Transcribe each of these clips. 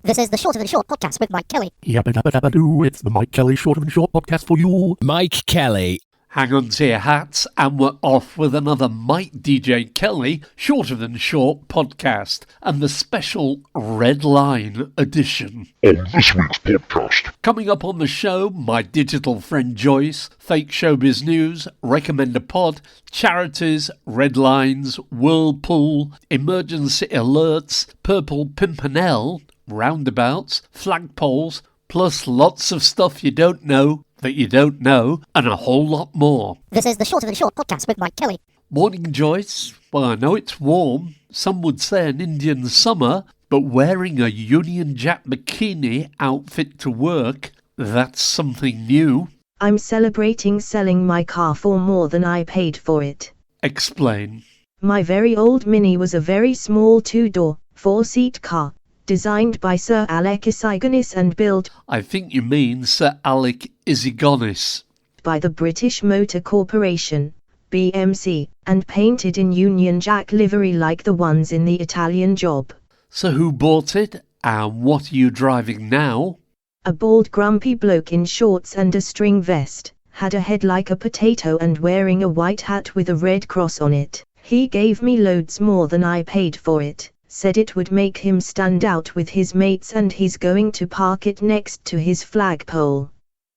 This is the Shorter Than Short podcast with Mike Kelly. Yabba-dabba-dabba-doo, it's the Mike Kelly Shorter Than Short podcast for you. Mike Kelly. Hang on to your hats and we're off with another Mike DJ Kelly Shorter Than Short podcast and the special Red Line edition. On this week's podcast. Coming up on the show, my digital friend Joyce, fake showbiz news, recommend a pod, charities, red lines, Whirlpool, emergency alerts, purple Pimpernel, roundabouts, flagpoles, plus lots of stuff you don't know that you don't know, and a whole lot more. This is the Shorter Than Short podcast with Mike Kelly. Morning, Joyce. Well, I know it's warm. Some would say an Indian summer, but wearing a Union Jack bikini outfit to work, that's something new. I'm celebrating selling my car for more than I paid for it. Explain. My very old Mini was a very small two-door, four-seat car, designed by Sir Alec Isigonis and built, I think you mean Sir Alec Isigonis, by the British Motor Corporation, BMC, and painted in Union Jack livery like the ones in the Italian Job. So who bought it, and what are you driving now? A bald grumpy bloke in shorts and a string vest, had a head like a potato and wearing a white hat with a red cross on it. He gave me loads more than I paid for it. Said it would make him stand out with his mates and he's going to park it next to his flagpole.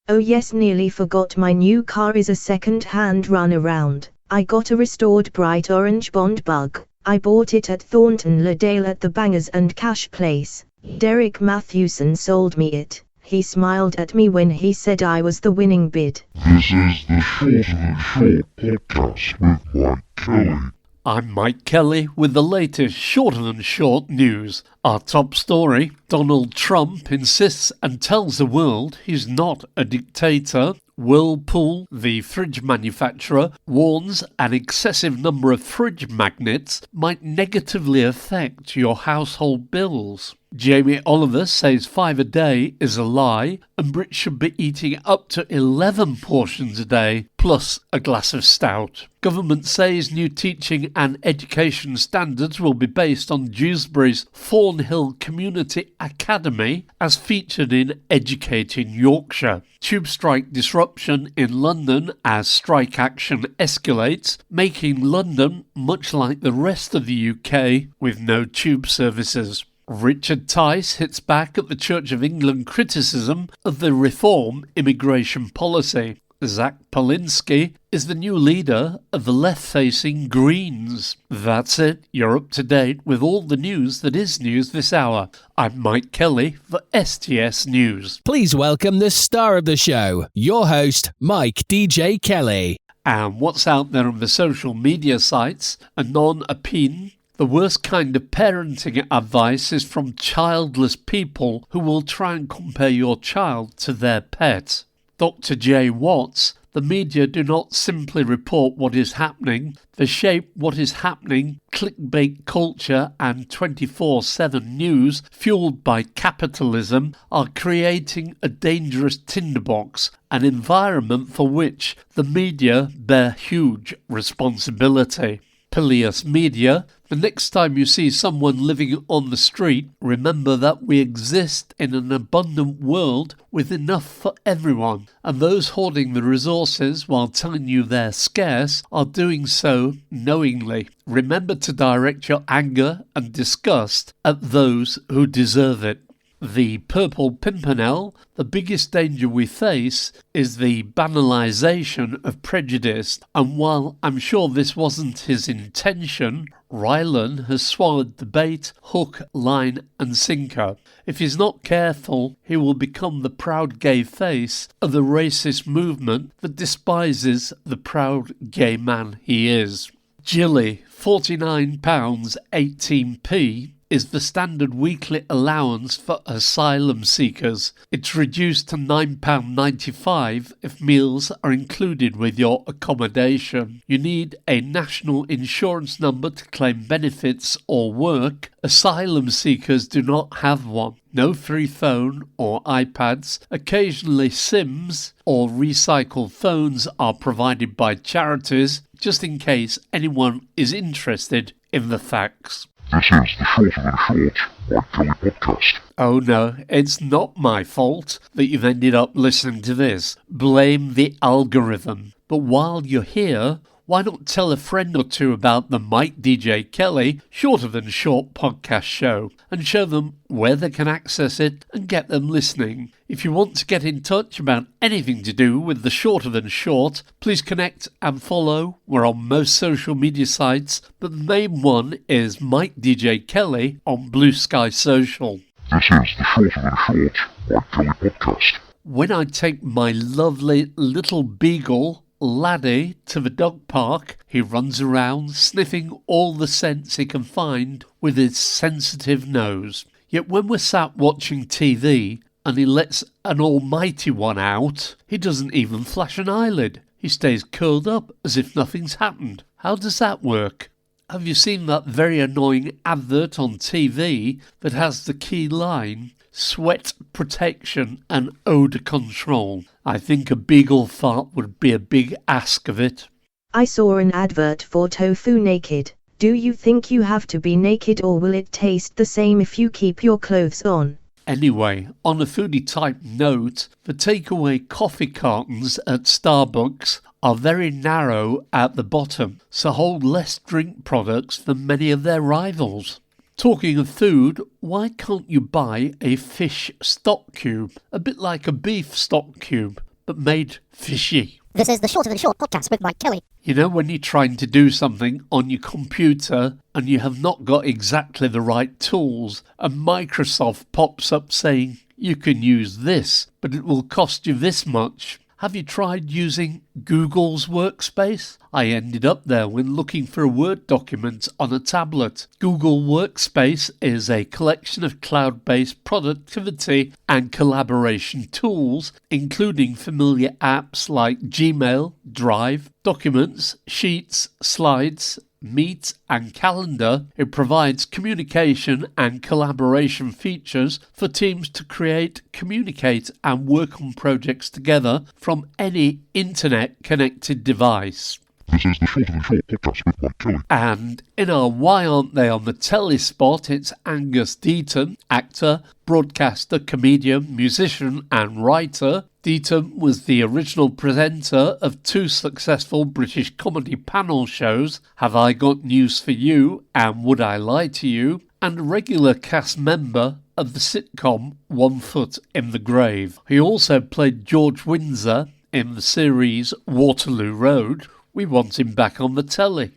Oh yes, nearly forgot my new car is a second-hand runaround. I got a restored bright orange Bond bug. I bought it at Thornton Ladale at the Bangers and Cash place. Derek Mathewson sold me it. He smiled at me when he said I was the winning bid. This is the Shorter Than Short podcast with Mike Kelly. I'm Mike Kelly with the latest Shorter Than Short news. Our top story, Donald Trump insists and tells the world he's not a dictator. Whirlpool, the fridge manufacturer, warns an excessive number of fridge magnets might negatively affect your household bills. Jamie Oliver says 5 a day is a lie, and Brits should be eating up to 11 portions a day, plus a glass of stout. Government says new teaching and education standards will be based on Dewsbury's Thornhill Community Academy, as featured in Educating Yorkshire. Tube strike disruption in London as strike action escalates, making London much like the rest of the UK with no tube services. Richard Tice hits back at the Church of England criticism of the reform immigration policy. Zach Polinsky is the new leader of the left-facing Greens. That's it. You're up to date with all the news that is news this hour. I'm Mike Kelly for STS News. Please welcome the star of the show, your host, Mike DJ Kelly. And what's out there on the social media sites? Anon-opine. The worst kind of parenting advice is from childless people who will try and compare your child to their pet. Dr. J. Watts, the media do not simply report what is happening, they shape what is happening. Clickbait culture and 24/7 news, fueled by capitalism, are creating a dangerous tinderbox, an environment for which the media bear huge responsibility. Peleus Media. The next time you see someone living on the street, remember that we exist in an abundant world with enough for everyone, and those hoarding the resources while telling you they're scarce are doing so knowingly. Remember to direct your anger and disgust at those who deserve it. The purple Pimpernel, the biggest danger we face is the banalisation of prejudice, and while I'm sure this wasn't his intention, Rylan has swallowed the bait, hook, line and sinker. If he's not careful, he will become the proud gay face of the racist movement that despises the proud gay man he is. Jilly, £49.18 is the standard weekly allowance for asylum seekers. It's reduced to £9.95 if meals are included with your accommodation. You need a national insurance number to claim benefits or work. Asylum seekers do not have one. No free phone or iPads. Occasionally SIMs or recycled phones are provided by charities, just in case anyone is interested in the facts. This is the Shorter Than Short Mike Kelly podcast. Oh no, it's not my fault that you've ended up listening to this. Blame the algorithm. But while you're here, why not tell a friend or two about the Mike DJ Kelly Shorter Than Short podcast show and show them where they can access it and get them listening. If you want to get in touch about anything to do with the Shorter Than Short, please connect and follow. We're on most social media sites, but the main one is Mike DJ Kelly on Blue Sky Social. This is the Shorter Than Short Mike Kelly podcast. When I take my lovely little beagle Laddie to the dog park, he runs around sniffing all the scents he can find with his sensitive nose. Yet when we're sat watching TV and he lets an almighty one out, he doesn't even flash an eyelid. He stays curled up as if nothing's happened. How does that work? Have you seen that very annoying advert on TV that has the key line, sweat protection and odour control? I think a beagle fart would be a big ask of it. I saw an advert for tofu naked. Do you think you have to be naked, or will it taste the same if you keep your clothes on? Anyway, on a foodie type note, the takeaway coffee cartons at Starbucks are very narrow at the bottom, so hold less drink products than many of their rivals. Talking of food, why can't you buy a fish stock cube? A bit like a beef stock cube, but made fishy. This is the Shorter Than Short podcast with Mike Kelly. You know when you're trying to do something on your computer and you have not got exactly the right tools, and Microsoft pops up saying, you can use this, but it will cost you this much. Have you tried using Google's Workspace? I ended up there when looking for a Word document on a tablet. Google Workspace is a collection of cloud-based productivity and collaboration tools, including familiar apps like Gmail, Drive, Documents, Sheets, Slides, Meet and Calendar. It provides communication and collaboration features for teams to create, communicate and work on projects together from any internet-connected device. This is the Shorter Than Short podcast with Mike Kelly. And in our Why Aren't They on the Telly spot, it's Angus Deaton, actor, broadcaster, comedian, musician and writer. Deaton was the original presenter of two successful British comedy panel shows, Have I Got News For You and Would I Lie To You, and a regular cast member of the sitcom One Foot in the Grave. He also played George Windsor in the series Waterloo Road. We want him back on the telly.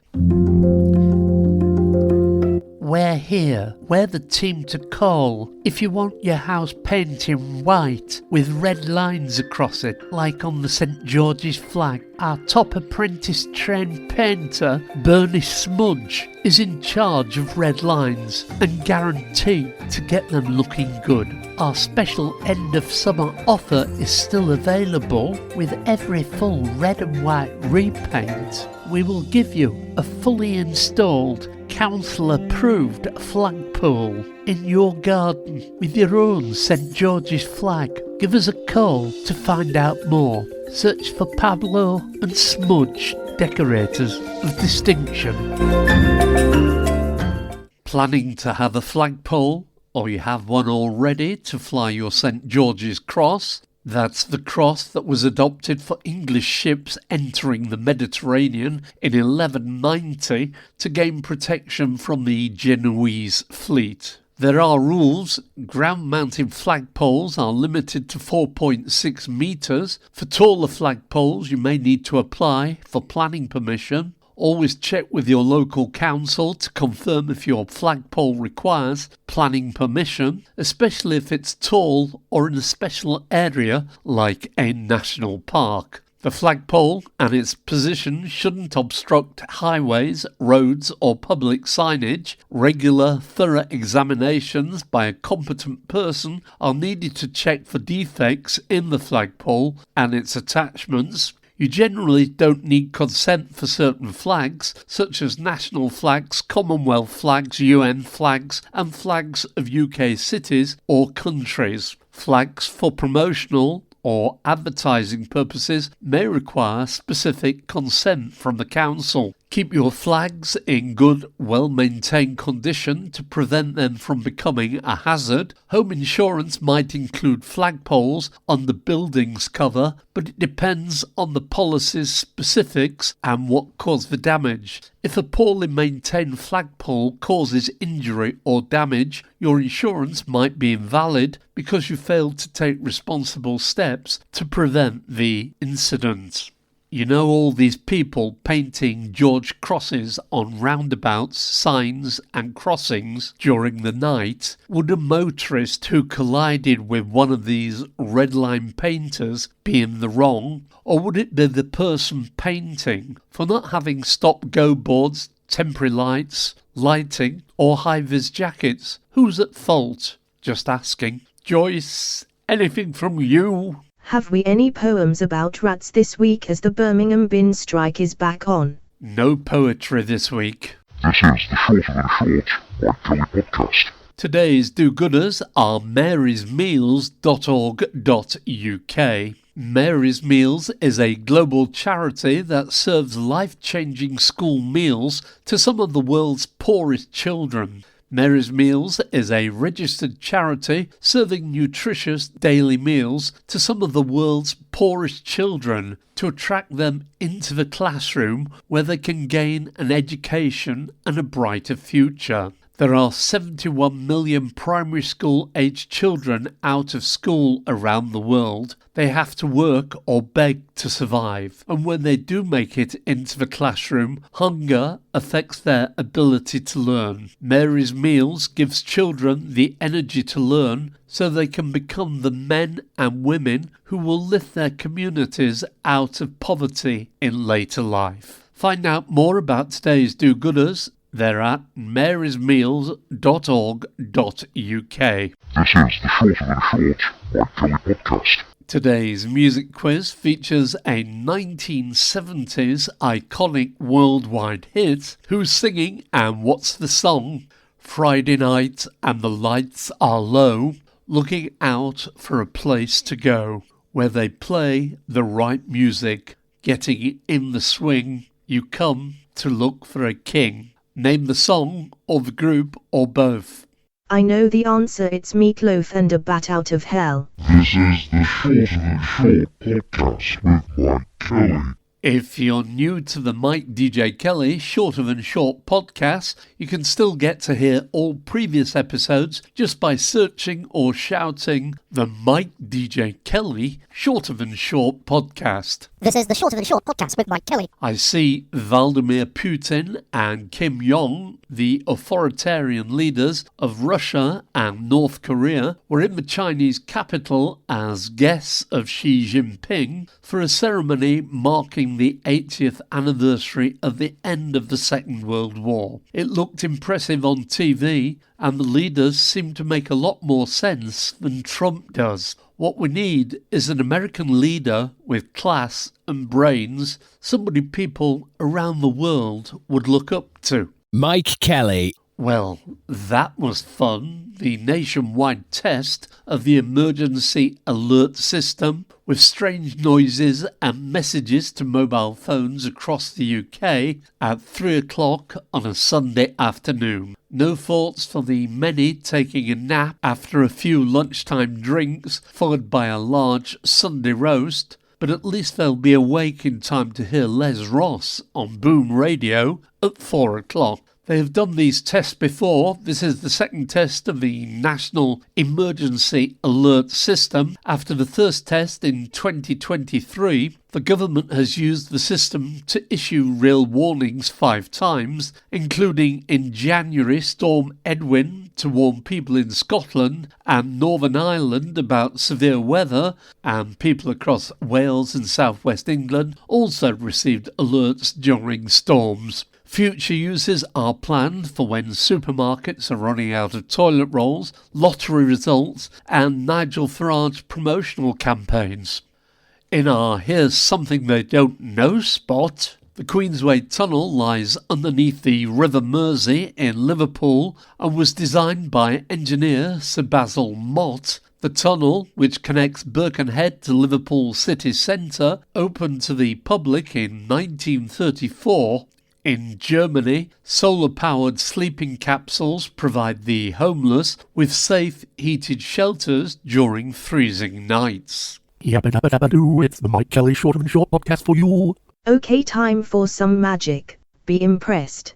We're here. We're the team to call if you want your house painted white with red lines across it, like on the St George's flag. Our top apprentice trained painter, Bernie Smudge, is in charge of red lines and guaranteed to get them looking good. Our special end of summer offer is still available. With every full red and white repaint, we will give you a fully installed, council-approved flagpole in your garden with your own St George's flag. Give us a call to find out more. Search for Pablo and Smudge, decorators of distinction. Planning to have a flagpole, or you have one already to fly your St George's cross? That's the cross that was adopted for English ships entering the Mediterranean in 1190 to gain protection from the Genoese fleet. There are rules. Ground-mounted flagpoles are limited to 4.6 metres. For taller flagpoles, you may need to apply for planning permission. Always check with your local council to confirm if your flagpole requires planning permission, especially if it's tall or in a special area like a national park. The flagpole and its position shouldn't obstruct highways, roads or public signage. Regular, thorough examinations by a competent person are needed to check for defects in the flagpole and its attachments. You generally don't need consent for certain flags, such as national flags, Commonwealth flags, UN flags, and flags of UK cities or countries. Flags for promotional or advertising purposes may require specific consent from the council. Keep your flags in good, well-maintained condition to prevent them from becoming a hazard. Home insurance might include flagpoles on the building's cover, but it depends on the policy's specifics and what caused the damage. If a poorly maintained flagpole causes injury or damage, your insurance might be invalid because you failed to take responsible steps to prevent the incident. You know, all these people painting George crosses on roundabouts, signs and crossings during the night. Would a motorist who collided with one of these red line painters be in the wrong? Or would it be the person painting for not having stop-go boards, temporary lights, lighting or high-vis jackets? Who's at fault? Just asking. Joyce, anything from you? Have we any poems about rats this week as the Birmingham bin strike is back on? No poetry this week. This is the Shorter Than Short Mike Kelly podcast. Today's do-gooders are marysmeals.org.uk. Mary's Meals is a global charity that serves life-changing school meals to some of the world's poorest children. Mary's Meals is a registered charity serving nutritious daily meals to some of the world's poorest children to attract them into the classroom where they can gain an education and a brighter future. There are 71 million primary school-aged children out of school around the world. They have to work or beg to survive, and when they do make it into the classroom, hunger affects their ability to learn. Mary's Meals gives children the energy to learn so they can become the men and women who will lift their communities out of poverty in later life. Find out more about today's do-gooders. They're at marysmeals.org.uk. This is the Shorter Than Short Mike Kelly podcast. Today's music quiz features a 1970s iconic worldwide hit. Who's singing and what's the song? Friday night and the lights are low, looking out for a place to go, where they play the right music, getting in the swing. You come to look for a king. Name the song or the group or both. I know the answer, it's Meatloaf and a Bat Out of Hell. This is the Shorter Than Short podcast with Mike Kelly. If you're new to the Mike DJ Kelly Shorter Than Short podcast, you can still get to hear all previous episodes just by searching or shouting the Mike DJ Kelly Shorter Than Short podcast. This is the Shorter Than Short podcast with Mike Kelly. I see Vladimir Putin and Kim Jong, the authoritarian leaders of Russia and North Korea, were in the Chinese capital as guests of Xi Jinping for a ceremony marking the 80th anniversary of the end of the Second World War. It looked impressive on TV, and the leaders seemed to make a lot more sense than Trump does. What we need is an American leader with class and brains, somebody people around the world would look up to. Mike Kelly. Well, that was fun. The nationwide test of the emergency alert system with strange noises and messages to mobile phones across the UK at 3 o'clock on a Sunday afternoon. No thoughts for the many taking a nap after a few lunchtime drinks followed by a large Sunday roast, but at least they'll be awake in time to hear Les Ross on Boom Radio at 4 o'clock. They have done these tests before. This is the second test of the National Emergency Alert System. After the first test in 2023, the government has used the system to issue real warnings 5 times, including in January Storm Edwin to warn people in Scotland and Northern Ireland about severe weather, and people across Wales and South West England also received alerts during storms. Future uses are planned for when supermarkets are running out of toilet rolls, lottery results and Nigel Farage promotional campaigns. In our Here's Something They Don't Know spot, the Queensway Tunnel lies underneath the River Mersey in Liverpool and was designed by engineer Sir Basil Mott. The tunnel, which connects Birkenhead to Liverpool city centre, opened to the public in 1934. In Germany, solar-powered sleeping capsules provide the homeless with safe, heated shelters during freezing nights. Yabba dabba dabba doo, it's the Mike Kelly Shorter Than Short podcast for you. Okay, time for some magic. Be impressed.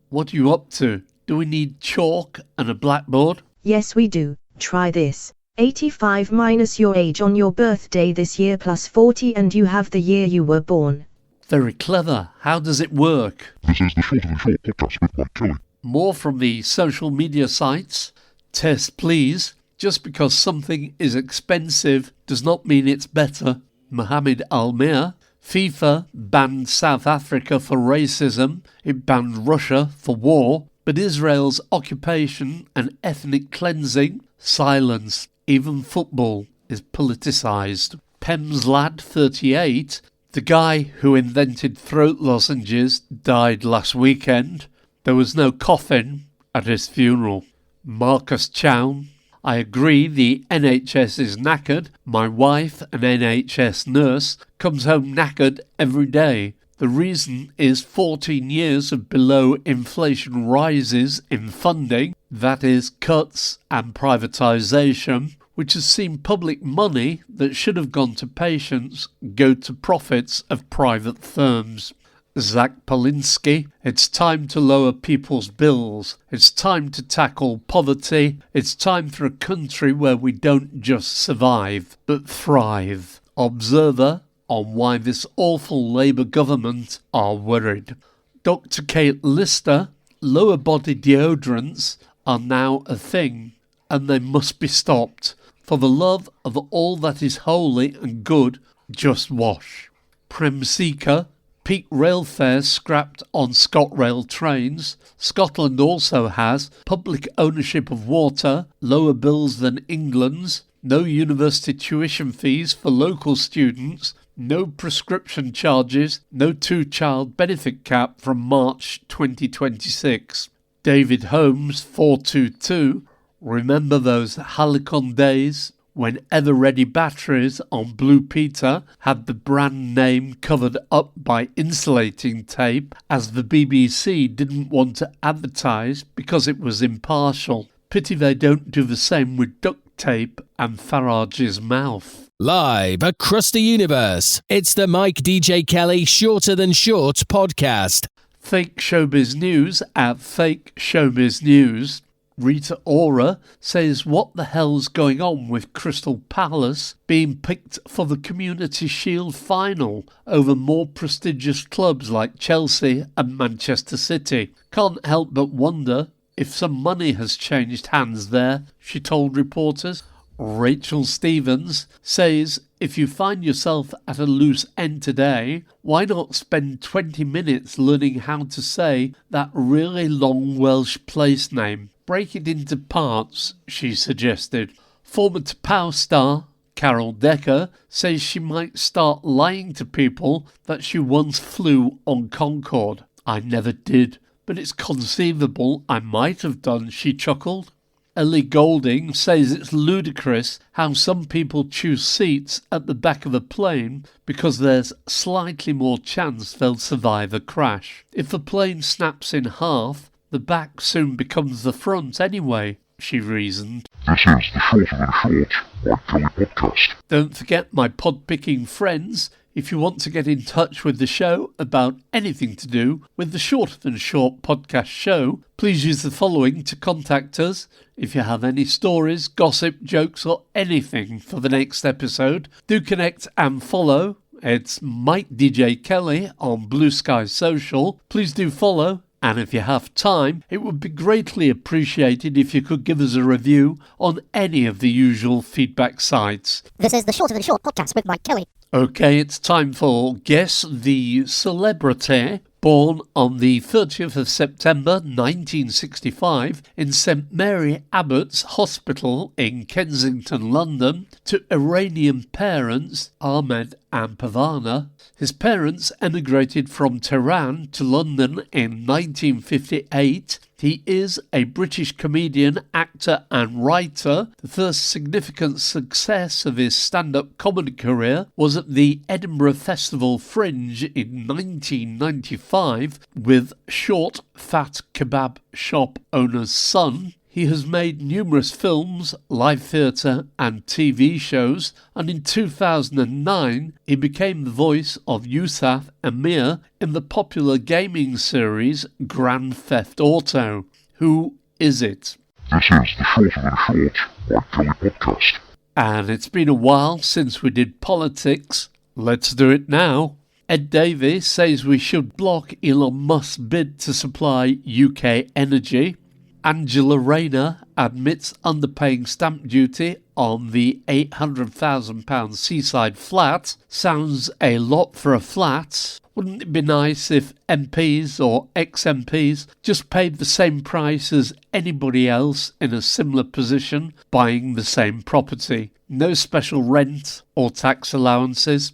What are you up to? Do we need chalk and a blackboard? Yes, we do. Try this. 85 minus your age on your birthday this year plus 40 and you have the year you were born. Very clever. How does it work? This is the Shorter Than Short podcast with Mike Kelly. More from the social media sites. Test please. Just because something is expensive does not mean it's better. Mohammed Al-Mir. FIFA banned South Africa for racism. It banned Russia for war. But Israel's occupation and ethnic cleansing, silence. Even football is politicised. Pem's lad, 38, the guy who invented throat lozenges, died last weekend. There was no coffin at his funeral. Marcus Chown. I agree the NHS is knackered. My wife, an NHS nurse, comes home knackered every day. The reason is 14 years of below inflation rises in funding, that is cuts and privatisation, which has seen public money that should have gone to patients go to profits of private firms. Zach Polinsky, it's time to lower people's bills. It's time to tackle poverty. It's time for a country where we don't just survive, but thrive. Observer on why this awful Labour government are worried. Dr. Kate Lister, lower body deodorants are now a thing, and they must be stopped. For the love of all that is holy and good, just wash. Prem Seeker, peak rail fares scrapped on ScotRail trains. Scotland also has public ownership of water, lower bills than England's, no university tuition fees for local students, no prescription charges, no two-child benefit cap from March 2026. David Holmes, 422, remember those Halicon days when ever-ready batteries on Blue Peter had the brand name covered up by insulating tape as the BBC didn't want to advertise because it was impartial. Pity they don't do the same with duct tape and Farage's mouth. Live across the universe, it's the Mike DJ Kelly Shorter Than Short podcast. Fake Showbiz News at Fake Showbiz News. Rita Ora says what the hell's going on with Crystal Palace being picked for the Community Shield final over more prestigious clubs like Chelsea and Manchester City. Can't help but wonder if some money has changed hands there, she told reporters. Rachel Stevens says if you find yourself at a loose end today, why not spend 20 minutes learning how to say that really long Welsh place name? Break it into parts, she suggested. Former T'Pau star Carol Decker says she might start lying to people that she once flew on Concorde. I never did, but it's conceivable I might have done, she chuckled. Ellie Goulding says it's ludicrous how some people choose seats at the back of a plane because there's slightly more chance they'll survive a crash. If the plane snaps in half, the back soon becomes the front anyway, she reasoned. This is the Shorter Than Short Mike Kelly podcast. Don't forget my pod-picking friends. If you want to get in touch with the show about anything to do with the Shorter Than Short podcast show, please use the following to contact us. If you have any stories, gossip, jokes or anything for the next episode, do connect and follow. It's Mike DJ Kelly on Blue Sky Social. Please do follow. And if you have time, it would be greatly appreciated if you could give us a review on any of the usual feedback sites. This is the Shorter Than Short podcast with Mike Kelly. Okay, it's time for Guess the Celebrity. Born on the 30th of September 1965 in St Mary Abbott's Hospital in Kensington, London, to Iranian parents Ahmed and Pavana. His parents emigrated from Tehran to London in 1958. He is a British comedian, actor and writer. The first significant success of his stand-up comedy career was at the Edinburgh Festival Fringe in 1995 with Short Fat Kebab Shop Owner's Son. He has made numerous films, live theatre and TV shows, and in 2009 he became the voice of Yusuf Amir in the popular gaming series Grand Theft Auto. Who is it? This is the Shorter Than Short Mike Kelly podcast. And it's been a while since we did politics. Let's do it now. Ed Davies says we should block Elon Musk's bid to supply UK energy. Angela Rayner admits underpaying stamp duty on the £800,000 seaside flat. Sounds a lot for a flat. Wouldn't it be nice if MPs or ex-MPs just paid the same price as anybody else in a similar position buying the same property? No special rent or tax allowances.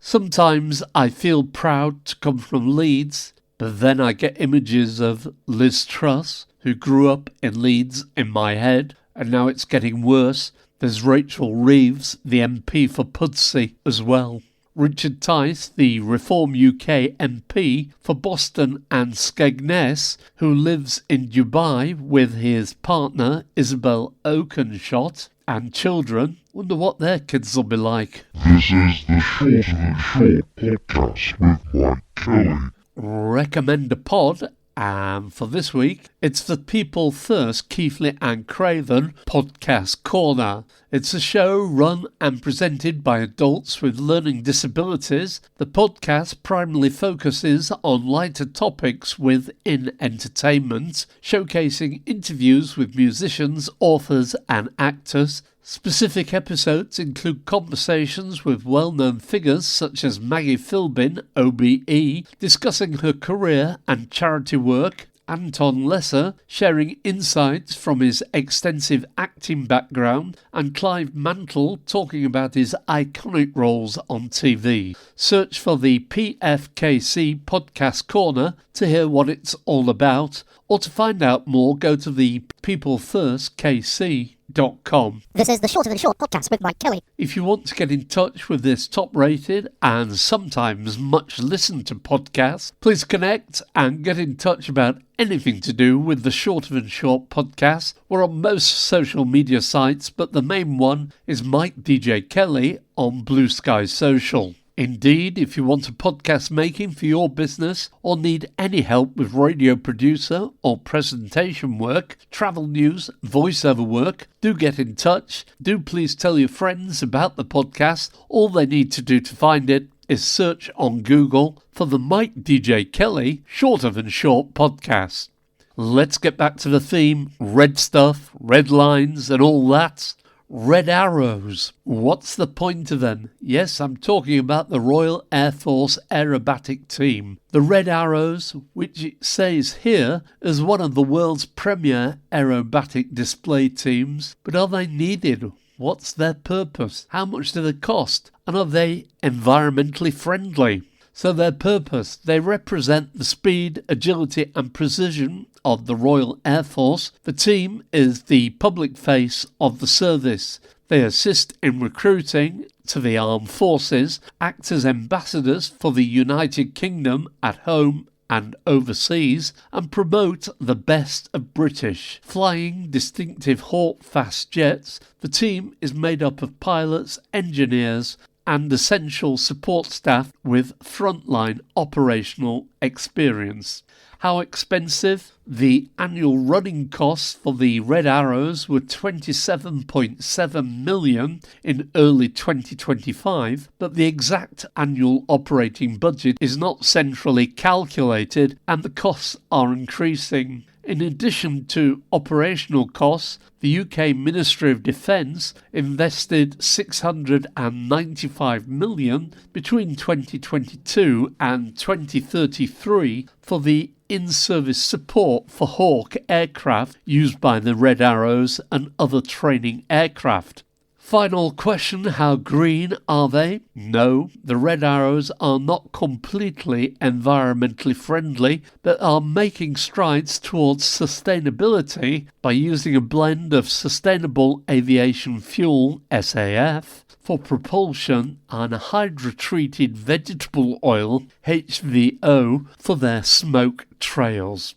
Sometimes I feel proud to come from Leeds, but then I get images of Liz Truss, who grew up in Leeds, in my head, and now it's getting worse. There's Rachel Reeves, the MP for Pudsey, as well. Richard Tice, the Reform UK MP for Boston and Skegness, who lives in Dubai with his partner Isabel Oakenshaw and children. Wonder what their kids will be like. This is the Shorter Than Short podcast with Mike Kelly. Recommend a pod. And for this week, it's the People Thirst Keithley and Craven Podcast Corner. It's a show run and presented by adults with learning disabilities. The podcast primarily focuses on lighter topics within entertainment, showcasing interviews with musicians, authors and actors. Specific episodes include conversations with well-known figures such as Maggie Philbin, OBE, discussing her career and charity work, Anton Lesser sharing insights from his extensive acting background, and Clive Mantle talking about his iconic roles on TV. Search for the PFKC Podcast Corner to hear what it's all about, or to find out more, go to the peoplethirstkc.com. This is the Shorter Than Short podcast with Mike Kelly. If you want to get in touch with this top-rated and sometimes much listened to podcast, please connect and get in touch about anything to do with the Shorter Than Short podcast. We're on most social media sites, but the main one is Mike DJ Kelly on Blue Sky Social. Indeed, if you want a podcast making for your business or need any help with radio producer or presentation work, travel news, voiceover work, do get in touch. Do please tell your friends about the podcast. All they need to do to find it is search on Google for the Mike DJ Kelly Shorter Than Short podcast. Let's get back to the theme, red stuff, red lines and all that. Red arrows. What's the point of them? Yes, I'm talking about the Royal Air Force Aerobatic Team. The Red Arrows, which it says here, is one of the world's premier aerobatic display teams. But are they needed? What's their purpose? How much do they cost? And are they environmentally friendly? So their purpose, they represent the speed, agility and precision of the Royal Air Force. The team is the public face of the service. They assist in recruiting to the armed forces, act as ambassadors for the United Kingdom at home and overseas, and promote the best of British. Flying distinctive Hawk fast jets, the team is made up of pilots, engineers, and essential support staff with frontline operational experience. How expensive? The annual running costs for the Red Arrows were $27.7 million in early 2025, but the exact annual operating budget is not centrally calculated and the costs are increasing. In addition to operational costs, the UK Ministry of Defence invested $695 million between 2022 and 2033 for the in-service support for Hawk aircraft used by the Red Arrows and other training aircraft. Final question, how green are they? No, the red arrows are not completely environmentally friendly, but are making strides towards sustainability by using a blend of sustainable aviation fuel, SAF, for propulsion and hydrotreated vegetable oil, HVO, for their smoke trails.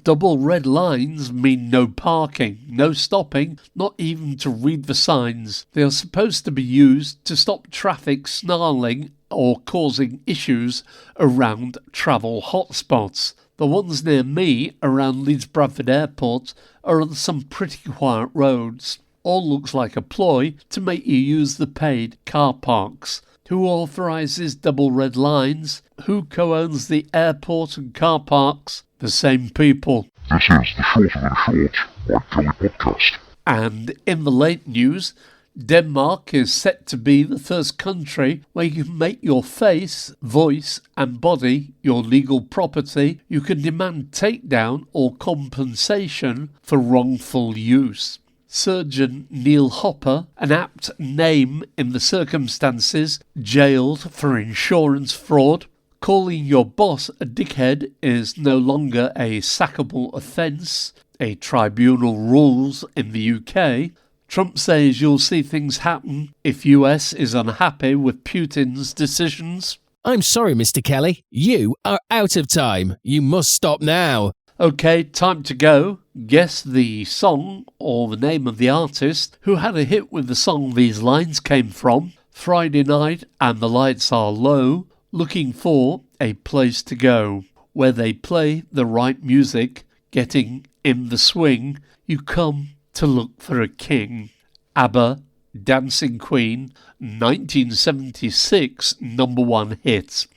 Double red lines mean no parking, no stopping, not even to read the signs. They are supposed to be used to stop traffic snarling or causing issues around travel hotspots. The ones near me around Leeds Bradford Airport are on some pretty quiet roads. All looks like a ploy to make you use the paid car parks. Who authorises double red lines? Who co-owns the airport and car parks? The same people. This is the Shorter Than Short Mike Kelly podcast. And in the late news, Denmark is set to be the first country where you can make your face, voice and body your legal property. You can demand takedown or compensation for wrongful use. Surgeon Neil Hopper, an apt name in the circumstances, jailed for insurance fraud. Calling your boss a dickhead is no longer a sackable offence. A tribunal rules in the UK. Trump says you'll see things happen if US is unhappy with Putin's decisions. I'm sorry, Mr. Kelly. You are out of time. You must stop now. Okay, time to go. Guess the song or the name of the artist who had a hit with the song these lines came from. Friday night and the lights are low. Looking for a place to go where they play the right music, getting in the swing. You come to look for a king. ABBA, Dancing Queen, 1976 #1 hit.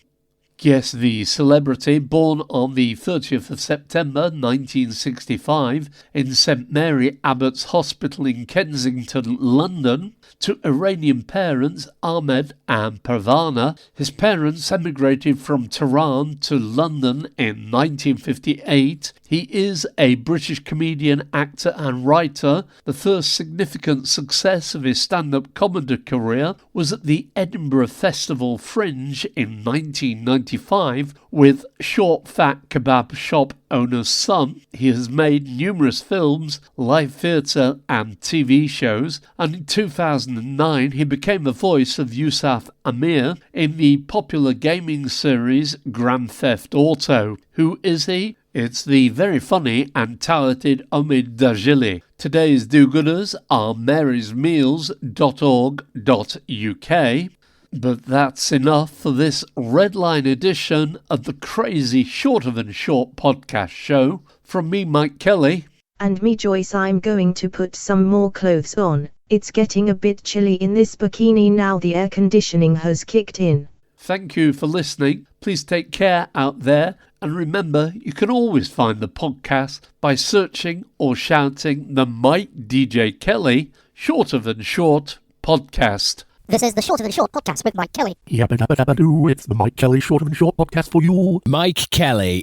Guess the celebrity, born on the 30th of September 1965 in St Mary Abbott's Hospital in Kensington, London, to Iranian parents Ahmed and Pervana. His parents emigrated from Tehran to London in 1958. He is a British comedian, actor and writer. The first significant success of his stand-up comedy career was at the Edinburgh Festival Fringe in 1995 with Short Fat Kebab Shop Owner's Son. He has made numerous films, live theatre and TV shows, and in 2009 he became the voice of Yusuf Amir in the popular gaming series Grand Theft Auto. Who is he? It's the very funny and talented Omid Dajili. Today's do-gooders are marysmeals.org.uk. But that's enough for this Red Line edition of the crazy Shorter Than Short podcast show. From me, Mike Kelly. And me, Joyce. I'm going to put some more clothes on. It's getting a bit chilly in this bikini now. The air conditioning has kicked in. Thank you for listening. Please take care out there. And remember, you can always find the podcast by searching or shouting the Mike DJ Kelly Shorter Than Short podcast. This is the Shorter Than Short podcast with Mike Kelly. Yabba dabba dabba doo, it's the Mike Kelly Shorter Than Short podcast for you. Mike Kelly